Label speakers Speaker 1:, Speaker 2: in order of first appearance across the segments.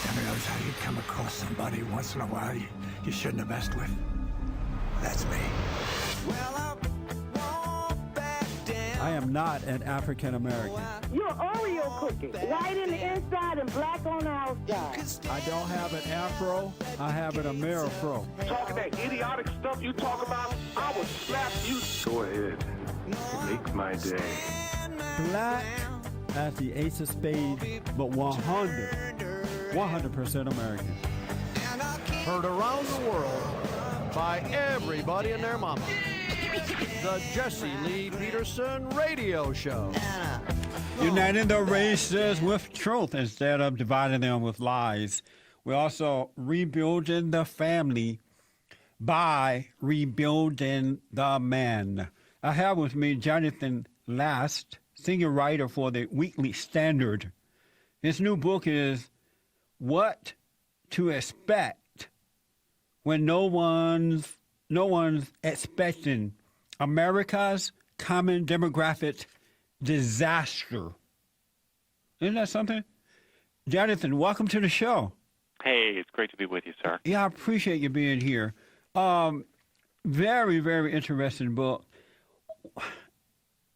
Speaker 1: Ever notice how you come across somebody once in a while you shouldn't have messed with? That's me.
Speaker 2: I am not an African American.
Speaker 3: You're Oreo cookie, white in the inside and black on the outside.
Speaker 2: I don't have an afro, I have an Amerifro.
Speaker 4: Talking that idiotic stuff you talk about, I will slap you.
Speaker 5: Go ahead. Make my day.
Speaker 2: Black as the ace of spades, but 100% American.
Speaker 6: Heard around the world by everybody and their mama. The Jesse Lee Peterson Radio Show.
Speaker 2: Uniting the races with truth instead of dividing them with lies. We're also rebuilding the family by rebuilding the man. I have with me Jonathan Last, senior writer for the Weekly Standard. His new book is What to Expect When No One's Expecting America's Common Demographic Disaster. Isn't that something? Jonathan, welcome to the show.
Speaker 7: Hey, it's great to be with you, sir.
Speaker 2: Yeah, I appreciate you being here. Very, very interesting book.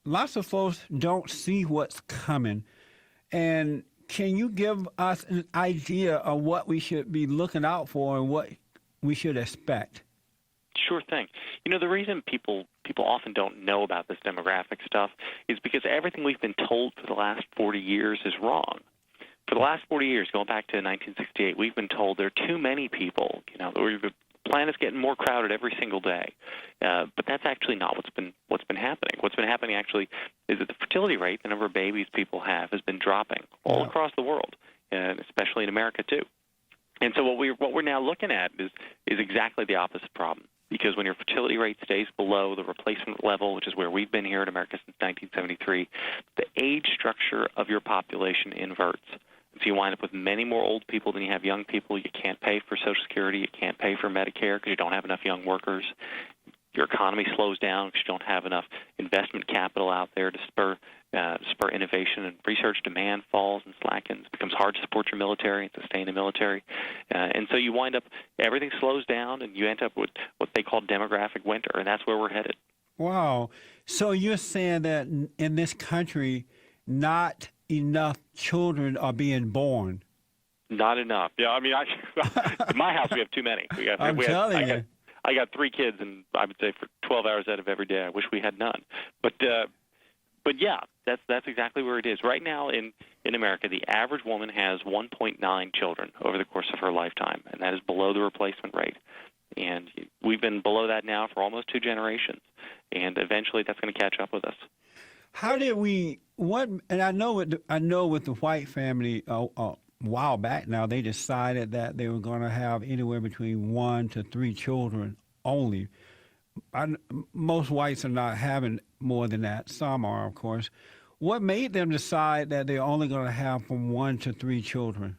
Speaker 2: Lots of folks don't see what's coming. And can you give us an idea of what we should be looking out for and what we should expect?
Speaker 7: Sure thing. You know, the reason people often don't know about this demographic stuff is because everything we've been told for the last 40 years is wrong. For the last 40 years, going back to 1968, we've been told there are too many people. You know, the planet's getting more crowded every single day. But that's actually not what's been happening. What's been happening actually is that the fertility rate, the number of babies people have, has been dropping all across the world, and especially in America too. And so what we're now looking at is exactly the opposite problem. Because when your fertility rate stays below the replacement level, which is where we've been here in America since 1973, the age structure of your population inverts. So you wind up with many more old people than you have young people. You can't pay for Social Security. You can't pay for Medicare because you don't have enough young workers. Your economy slows down because you don't have enough investment capital out there to spur innovation, and research demand falls and slackens. It becomes hard to support your military and sustain the military. And so you wind up, everything slows down, and you end up with what they call demographic winter, and that's where we're headed.
Speaker 2: Wow. So you're saying that in this country, not enough children are being born?
Speaker 7: Not enough. Yeah, I mean, in my house we have too many. I got 3 kids, and I would say for 12 hours out of every day, I wish we had none. But yeah, that's exactly where it is. Right now in America, the average woman has 1.9 children over the course of her lifetime, and that is below the replacement rate. And we've been below that now for almost 2 generations, and eventually that's going to catch up with us.
Speaker 2: How did we? And I know with the White family a while back now, they decided that they were going to have anywhere between 1 to 3 children only. Most whites are not having more than that. Some are, of course. What made them decide that they're only going to have from 1 to 3 children?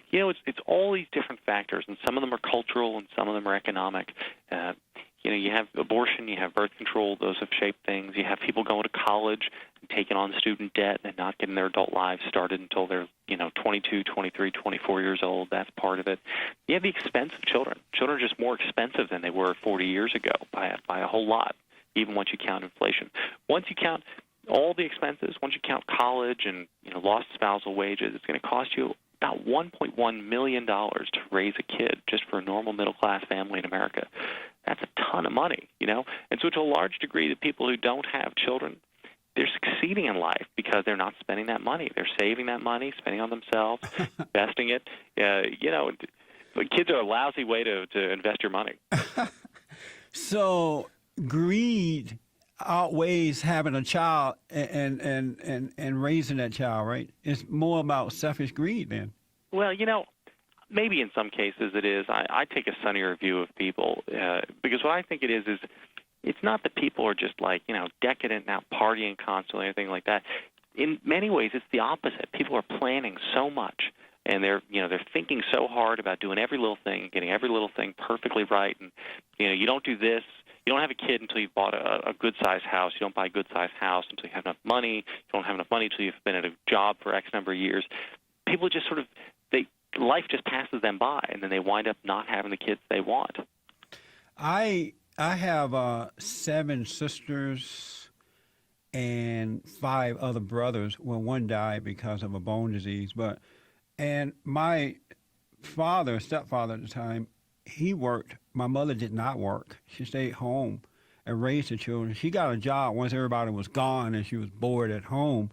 Speaker 7: You know, it's all these different factors, and some of them are cultural and some of them are economic. You know, you have abortion, you have birth control, those have shaped things. You have people going to college and taking on student debt and not getting their adult lives started until they're, 22, 23, 24 years old. That's part of it. You have the expense of children. Children are just more expensive than they were 40 years ago by a whole lot, even once you count inflation. Once you count all the expenses, once you count college and, lost spousal wages, it's going to cost you about $1.1 million to raise a kid just for a normal middle-class family in America. That's a ton of money, And so to a large degree, the people who don't have children, they're succeeding in life because they're not spending that money. They're saving that money, spending on themselves, investing it. Kids are a lousy way to invest your money.
Speaker 2: So greed outweighs having a child and raising that child, right? It's more about selfish greed then.
Speaker 7: Well, maybe in some cases it is. I take a sunnier view of people because what I think it is it's not that people are just decadent and out partying constantly or anything like that. In many ways, it's the opposite. People are planning so much, and they're thinking so hard about doing every little thing, getting every little thing perfectly right. And you don't do this. You don't have a kid until you've bought a good-sized house. You don't buy a good-sized house until you have enough money. You don't have enough money until you've been at a job for X number of years. People just a life just passes them by, and then they wind up not having the kids they want.
Speaker 2: I have 7 sisters and 5 other brothers. Well, one died because of a bone disease, and my stepfather at the time, he worked. My mother did not work. She stayed home and raised the children. She got a job once everybody was gone and she was bored at home,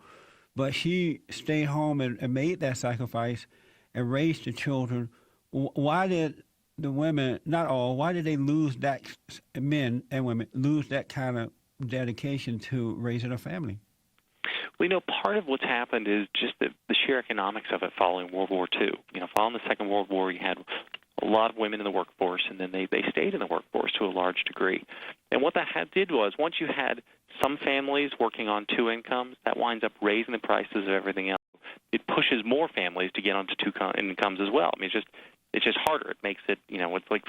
Speaker 2: but she stayed home and made that sacrifice and raised the children. Why did the women, not all, why did they lose that, men and women, lose that kind of dedication to raising a family?
Speaker 7: We know part of what's happened is just the sheer economics of it following World War II. Following the Second World War, you had a lot of women in the workforce, and then they stayed in the workforce to a large degree. And what that did was, once you had some families working on 2 incomes, that winds up raising the prices of everything else. It pushes more families to get onto 2 incomes as well. I mean, it's just harder. It makes it, it's like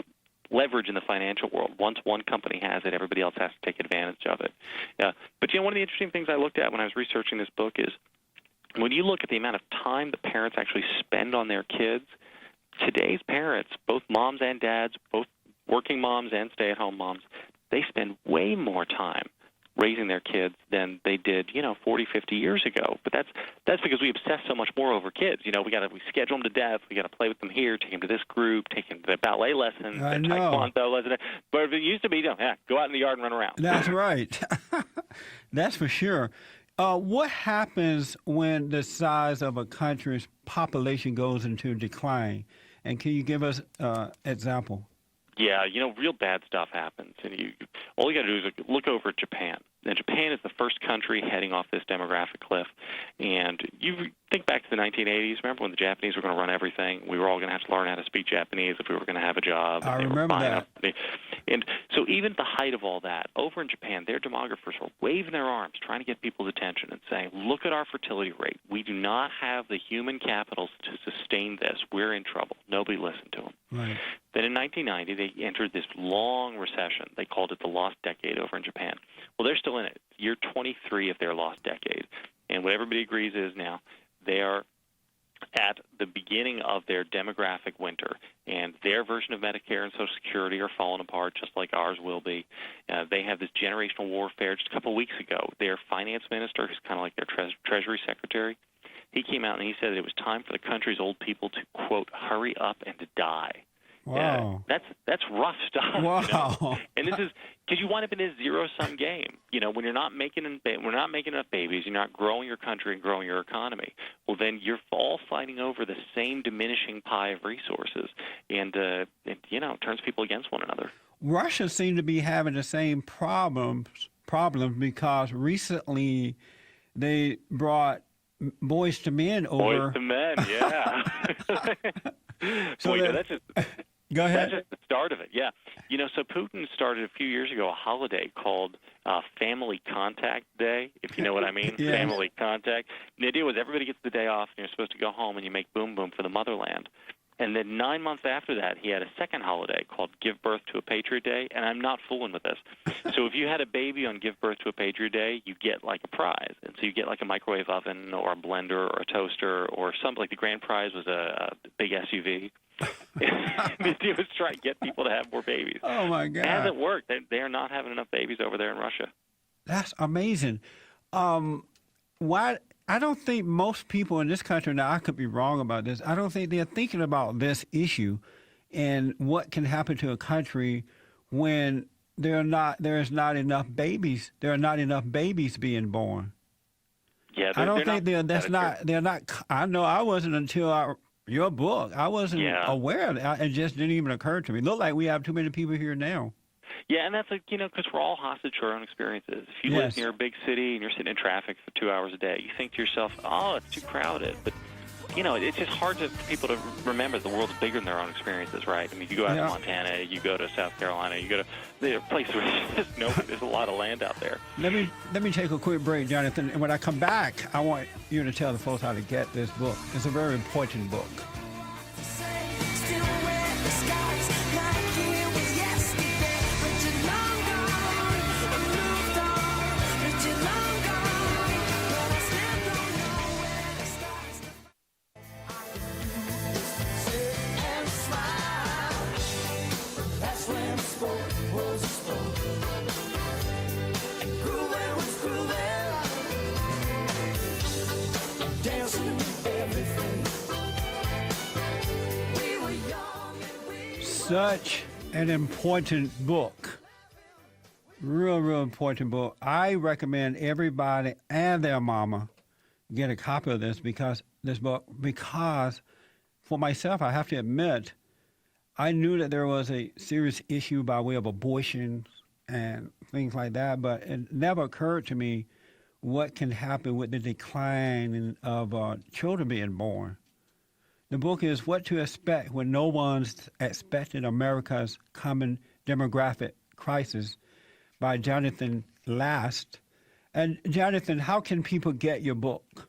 Speaker 7: leverage in the financial world. Once one company has it, everybody else has to take advantage of it. But one of the interesting things I looked at when I was researching this book is when you look at the amount of time the parents actually spend on their kids, today's parents, both moms and dads, both working moms and stay-at-home moms, they spend way more time raising their kids than they did, 40, 50 years ago. But that's because we obsess so much more over kids. We schedule them to death. We got to play with them here, take them to this group, take them to the ballet lessons,
Speaker 2: I
Speaker 7: the
Speaker 2: know.
Speaker 7: taekwondo lessons. But if it used to be, go out in the yard and run around.
Speaker 2: That's right. That's for sure. What happens when the size of a country's population goes into decline? And can you give us an example?
Speaker 7: Yeah, real bad stuff happens. And all you got to do is look over at Japan. And Japan is the first country heading off this demographic cliff. And you think back to the 1980s. Remember when the Japanese were going to run everything? We were all going to have to learn how to speak Japanese if we were going to have a job.
Speaker 2: I remember that.
Speaker 7: And so even at the height of all that, over in Japan, their demographers were waving their arms, trying to get people's attention and saying, look at our fertility rate. We do not have the human capital to sustain this. We're in trouble. Nobody listened to them.
Speaker 2: Right.
Speaker 7: Then in 1990, they entered this long recession. They called it the lost decade over in Japan. Well, they're still in it. Year 23 of their lost decade. And what everybody agrees is now they are at the beginning of their demographic winter, and their version of Medicare and Social Security are falling apart just like ours will be. They have this generational warfare. Just a couple of weeks ago, their finance minister, who's kind of like their Treasury Secretary, he came out and he said that it was time for the country's old people to, quote, hurry up and to die.
Speaker 2: Wow.
Speaker 7: That's rough stuff.
Speaker 2: Wow.
Speaker 7: And this is because you wind up in this zero-sum game. When you're not making enough babies, you're not growing your country and growing your economy. Well, then you're all fighting over the same diminishing pie of resources, and it turns people against one another.
Speaker 2: Russia seemed to be having the same problems because recently they brought Boys to Men over.
Speaker 7: Boys to Men, yeah.
Speaker 2: So
Speaker 7: that's just
Speaker 2: go ahead.
Speaker 7: That's just the start of it, yeah. So Putin started a few years ago a holiday called Family Contact Day, if you know what I mean.
Speaker 2: Yes.
Speaker 7: Family Contact. And the idea was everybody gets the day off, and you're supposed to go home and you make boom boom for the motherland. And then 9 months after that, he had a second holiday called Give Birth to a Patriot Day, and I'm not fooling with this. So if you had a baby on Give Birth to a Patriot Day, you get like a prize. And so you get like a microwave oven or a blender or a toaster or something. Like the grand prize was a big SUV. The idea was try to get people to have more babies.
Speaker 2: Oh, my God.
Speaker 7: It hasn't worked. They are not having enough babies over there in Russia.
Speaker 2: That's amazing. Why? I don't think most people in this country, now I could be wrong about this, I don't think they're thinking about this issue and what can happen to a country when there is not enough babies. There are not enough babies being born.
Speaker 7: Yeah,
Speaker 2: I don't think they're not. I know I wasn't until your book. I wasn't aware of that. It just didn't even occur to me. Look like we have too many people here now.
Speaker 7: Yeah, and that's because we're all hostage to our own experiences. If you live near a big city and you're sitting in traffic for 2 hours a day, you think to yourself, oh, it's too crowded. But, it's just hard for people to remember the world's bigger than their own experiences, right? I mean, you go out to Montana, you go to South Carolina, you go to places where there's a lot of land out there.
Speaker 2: Let me take a quick break, Jonathan. And when I come back, I want you to tell the folks how to get this book. It's a very important book. such an important book. Real important book. I recommend everybody and their mama get a copy of this because for myself, I have to admit, I knew that there was a serious issue by way of abortion and things like that, but it never occurred to me what can happen with the decline of children being born. The book is What to Expect When No One's Expecting America's Coming Demographic Crisis by Jonathan Last. And Jonathan, how can people get your book?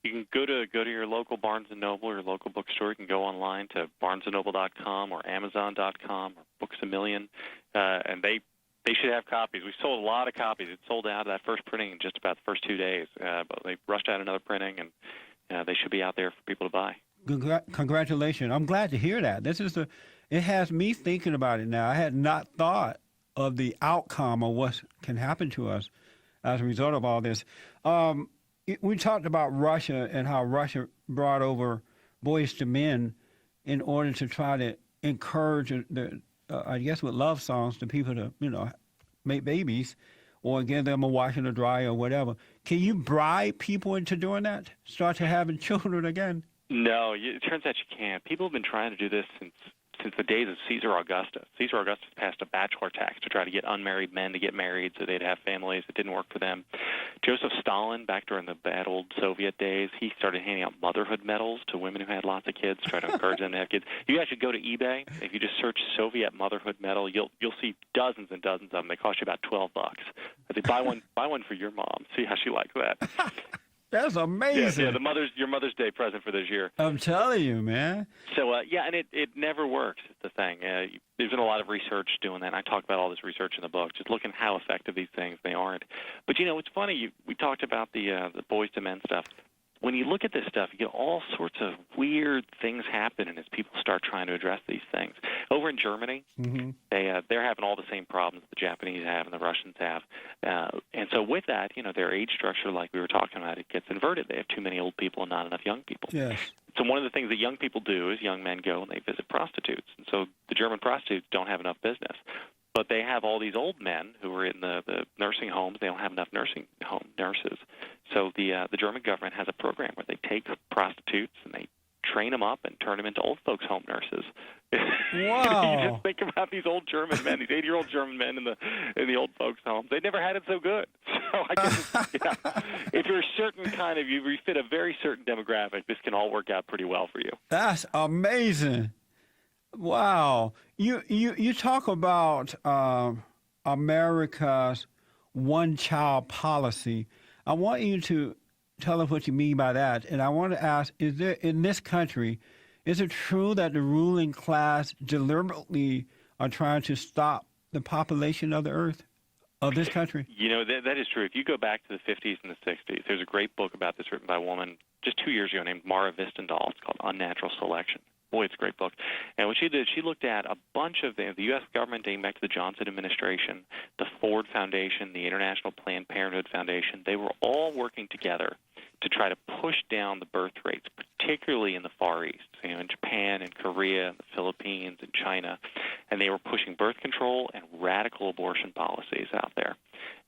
Speaker 7: You can go to your local Barnes & Noble or your local bookstore. You can go online to barnesandnoble.com or amazon.com or Books A Million, and they should have copies. We sold a lot of copies. It sold out of that first printing in just about the first 2 days, but they rushed out another printing, and they should be out there for people to buy.
Speaker 2: Congratulations. I'm glad to hear that. It has me thinking about it now. I had not thought of the outcome of what can happen to us as a result of all this. We talked about Russia and how Russia brought over Boys to Men in order to try to encourage I guess with love songs, the people to, make babies or give them a wash and a dry or whatever. Can you bribe people into doing that? Start to having children again?
Speaker 7: No, it turns out you can't. People have been trying to do this since the days of Caesar Augustus. Caesar Augustus passed a bachelor tax to try to get unmarried men to get married so they'd have families. It didn't work for them. Joseph Stalin, back during the bad old Soviet days, he started handing out motherhood medals to women who had lots of kids, try to encourage them to have kids. You guys should go to eBay. If you just search Soviet motherhood medal, you'll see dozens and dozens of them. They cost you about $12. I think buy one for your mom. See how she likes that.
Speaker 2: That's amazing.
Speaker 7: Yeah, your Mother's Day present for this year.
Speaker 2: I'm telling you, man.
Speaker 7: So, and it never works, is the thing. There's been a lot of research doing that, and I talk about all this research in the book, just looking how effective these things, they aren't. But, it's funny, we talked about the Boys to Men stuff. When you look at this stuff, you get all sorts of weird things happening as people start trying to address these things. Over in Germany, they're having all the same problems the Japanese have and the Russians have. And so with that, their age structure, like we were talking about, it gets inverted. They have too many old people and not enough young people.
Speaker 2: Yes.
Speaker 7: So one of the things that young people do is young men go and they visit prostitutes. And so the German prostitutes don't have enough business. But they have all these old men who are in the nursing homes. They don't have enough nursing home nurses. So the German government has a program where they take prostitutes and they train them up and turn them into old folks' home nurses.
Speaker 2: Wow!
Speaker 7: You just think about these old German men, these 80-year-old German men in the old folks' homes. They never had it so good. So I guess if you're a certain kind of, you fit a very certain demographic, this can all work out pretty well for you.
Speaker 2: That's amazing. Wow. You talk about America's one-child policy. I want you to tell us what you mean by that. And I want to ask, is it true that the ruling class deliberately are trying to stop the population of the earth, of this country?
Speaker 7: That is true. If you go back to the 50s and the 60s, there's a great book about this written by a woman just 2 years ago named Mara Vistendahl. It's called Unnatural Selection. Boy, it's a great book. And what she did, she looked at a bunch of the U.S. government dating back to the Johnson administration, the Ford Foundation, the International Planned Parenthood Foundation. They were all working together to try to push down the birth rates, particularly in the Far East, in Japan and Korea and the Philippines and China. And they were pushing birth control and radical abortion policies out there.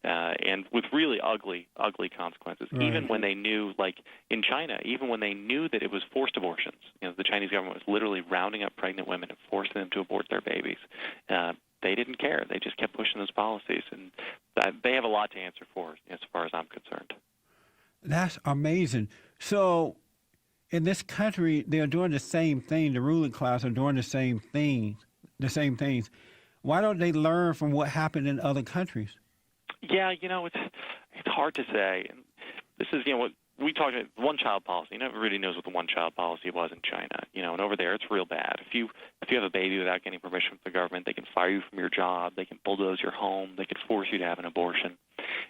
Speaker 7: And with really ugly consequences. Right. Even when they knew, like in China, even when they knew that it was forced abortions, the Chinese government was literally rounding up pregnant women and forcing them to abort their babies. They didn't care. They just kept pushing those policies. And they have a lot to answer for, as far as I'm concerned.
Speaker 2: That's amazing. So in this country, they're doing the same thing. The ruling class are doing the same things. Why don't they learn from what happened in other countries?
Speaker 7: Yeah, it's hard to say. And this is, what we talked about, one-child policy. Nobody really knows what the one-child policy was in China. And over there, it's real bad. If you have a baby without getting permission from the government, they can fire you from your job. They can bulldoze your home. They can force you to have an abortion.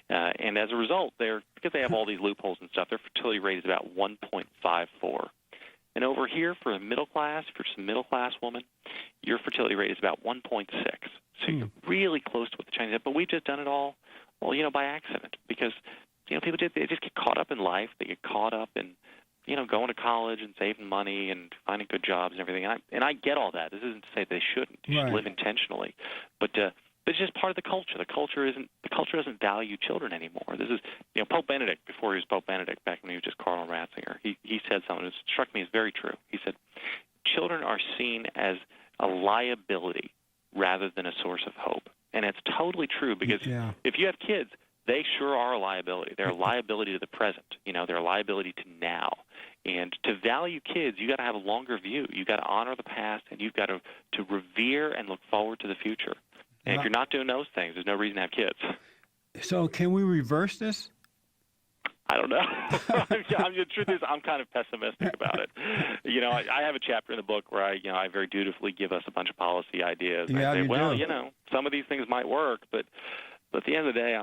Speaker 7: And as a result, because they have all these loopholes and stuff, their fertility rate is about 1.54. And over here, for a middle class woman, your fertility rate is about 1.6. So you're really close to what the Chinese have. But we've just done it all, by accident. Because, people they just get caught up in life. They get caught up in going to college and saving money and finding good jobs and everything. And I get all that. This isn't to say they shouldn't. You should live intentionally, but it's just part of the culture. The culture doesn't value children anymore. This is Pope Benedict, before he was Pope Benedict, back when he was just Cardinal Ratzinger. He said something that struck me as very true. He said, children are seen as a liability rather than a source of hope. And it's totally true, because if you have kids, they sure are a liability. They're a liability to the present. They're a liability to now. And to value kids, you got to have a longer view. You got to honor the past, and you've got to revere and look forward to the future. And if you're not doing those things, there's no reason to have kids.
Speaker 2: So can we reverse this?
Speaker 7: I don't know. The truth is, I'm kind of pessimistic about it. I have a chapter in the book where I very dutifully give us a bunch of policy ideas. And I say, well, some of these things might work, but at the end of the day,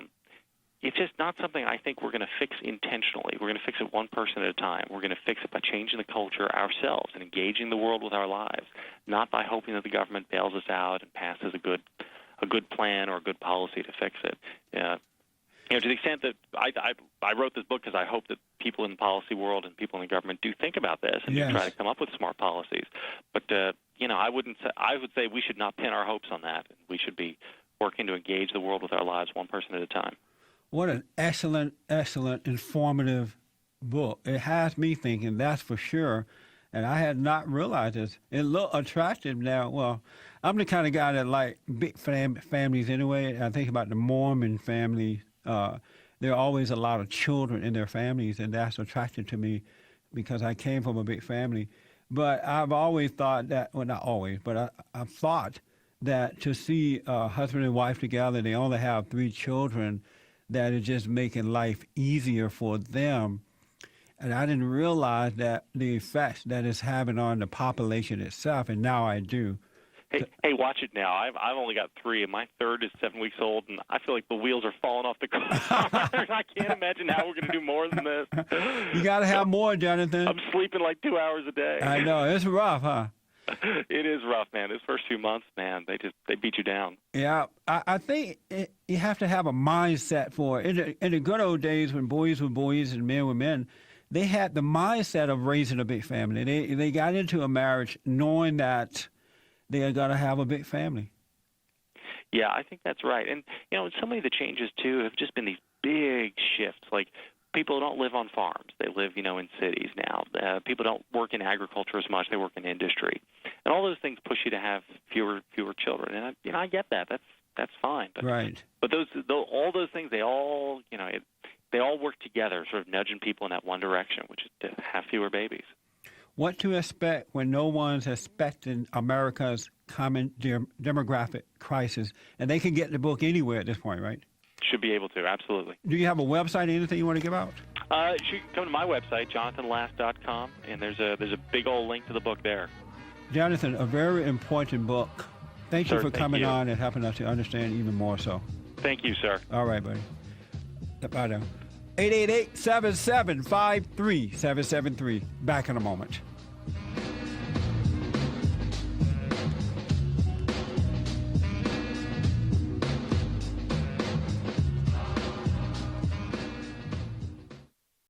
Speaker 7: it's just not something I think we're going to fix intentionally. We're going to fix it one person at a time. We're going to fix it by changing the culture ourselves and engaging the world with our lives, not by hoping that the government bails us out and passes a good plan or a good policy to fix it. To the extent that I wrote this book because I hope that people in the policy world and people in the government do think about this and do try to come up with smart policies. But I would say we should not pin our hopes on that. We should be working to engage the world with our lives one person at a time.
Speaker 2: What an excellent, informative book. It has me thinking, that's for sure. And I had not realized this. It looked attractive now. Well, I'm the kind of guy that like big families anyway. I think about the Mormon family. There are always a lot of children in their families, and that's attractive to me because I came from a big family. But I've always thought that, well, not always, but I've thought that to see a husband and wife together, they only have 3 children, that is just making life easier for them. And I didn't realize that the effects that it's having on the population itself, and now I do.
Speaker 7: Hey, watch it now. I've only got 3, and my third is 7 weeks old, and I feel like the wheels are falling off the car. I can't imagine how we're going to do more than this.
Speaker 2: You got to have more, Jonathan.
Speaker 7: I'm sleeping like 2 hours a day.
Speaker 2: I know. It's rough, huh?
Speaker 7: It is rough, man. Those first few months, man, they beat you down.
Speaker 2: Yeah, I think you have to have a mindset for it. In the good old days when boys were boys and men were men, they had the mindset of raising a big family. They got into a marriage knowing that they are going to have a big family.
Speaker 7: Yeah, I think that's right. And, so many of the changes, too, have just been these big shifts. Like, people don't live on farms. They live, in cities now. People don't work in agriculture as much. They work in industry. And all those things push you to have fewer children. And, I get that. That's fine. But,
Speaker 2: right.
Speaker 7: But all those things, they all, they all work together, sort of nudging people in that one direction, which is to have fewer babies.
Speaker 2: What to expect when no one's expecting America's common demographic crisis? And they can get the book anywhere at this point, right?
Speaker 7: Should be able to, absolutely.
Speaker 2: Do you have a website or anything you want to give out?
Speaker 7: You should come to my website, jonathanlast.com, and there's a big old link to the book there.
Speaker 2: Jonathan, a very important book. Thank you for coming on and helping us to understand even more so.
Speaker 7: Thank you, sir.
Speaker 2: All right, buddy. Bye now. 888-7753-773. Back in a moment.